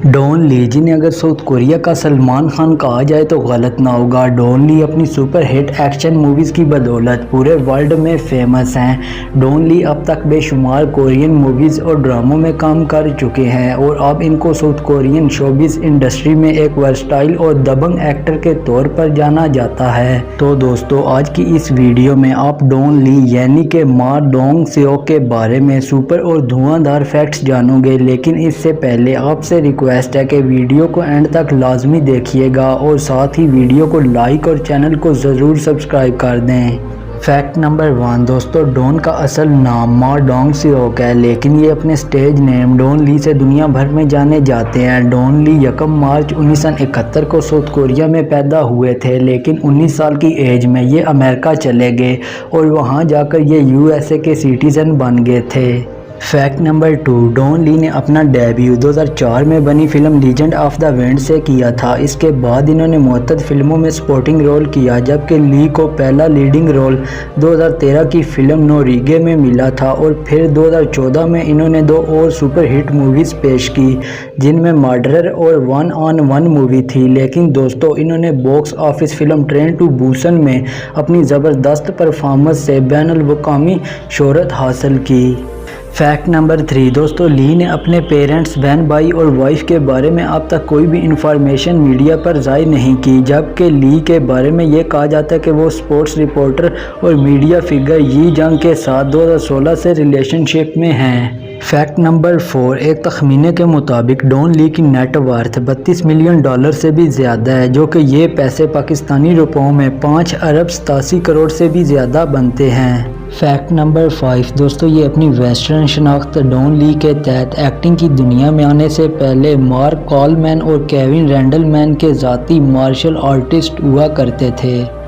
Don ली, जिन्हें अगर south Korea का सलमान खान कहा जाए तो गलत ना होगा। डॉन ली अपनी सुपर हिट एक्शन मूवीज़ की बदौलत पूरे वर्ल्ड में फेमस हैं। डॉन ली अब तक बेशुमार कोरियन मूवीज़ और ड्रामों में काम कर चुके हैं और अब इनको साउथ कोरियन शोबिज़ इंडस्ट्री में एक वर्सटाइल और दबंग एक्टर के तौर पर जाना जाता है। तो दोस्तों, आज की इस वीडियो में आप डॉन ली यानी कि मा डोंग सेओक के बारे में सुपर और धुआंधार फैक्ट्स जानोगे। लेकिन इससे पहले आपसे रिक्वेस्ट है कि वीडियो को एंड तक लाजमी देखिएगा और साथ ही वीडियो को लाइक और चैनल को ज़रूर सब्सक्राइब कर दें। फैक्ट नंबर 1 दोस्तों, डॉन का असल नाम मा डोंग सेओक है, लेकिन ये अपने स्टेज नेम डॉन ली से दुनिया भर में जाने जाते हैं। डॉन ली 1 मार्च 1971 को साउथ कोरिया में पैदा हुए थे, लेकिन 19 साल की एज में ये अमेरिका चले गए और वहाँ जाकर ये यूएसए के सिटीज़न बन गए थे। फैक्ट नंबर 2, डॉन ली ने अपना डेब्यू 2004 में बनी film legend of the wind से किया था। इसके बाद इन्होंने मुतअद्दिद फिल्मों में सपोर्टिंग रोल किया, जबकि ली को पहला लीडिंग रोल 2013 की फिल्म नोरिगे में मिला था और फिर 2014 में इन्होंने 2 और सुपर हिट मूवीज़ पेश की, जिनमें मर्डरर और 1 ऑन 1 मूवी थी। लेकिन दोस्तों, इन्होंने box office film Train to Busan में अपनी ज़बरदस्त परफॉर्मेंस से बैनुल-अक़वामी शोहरत हासिल की। फैक्ट नंबर 3 दोस्तों, ली ने अपने पेरेंट्स, बहन भाई और वाइफ के बारे में अब तक कोई भी इंफॉर्मेशन मीडिया पर ज़ाहिर नहीं की, जबकि ली के बारे में ये कहा जाता है कि वो स्पोर्ट्स रिपोर्टर और मीडिया फिगर यी जंग के साथ 2016 से रिलेशनशिप में हैं। फैक्ट नंबर 4, एक तखमीने के मुताबिक डॉन ली की नेटवर्थ $32 मिलियन से भी ज़्यादा है, जो कि ये पैसे पाकिस्तानी रुपयों में 5 अरब 87 करोड़ से भी ज़्यादा बनते हैं। फैक्ट नंबर 5 दोस्तों, ये अपनी वेस्टर्न शनाख्त डॉन ली के तहत एक्टिंग की दुनिया में आने से पहले मार्क कॉलमैन और केविन रैंडलमैन के ज़ाती मार्शल आर्टिस्ट हुआ करते थे।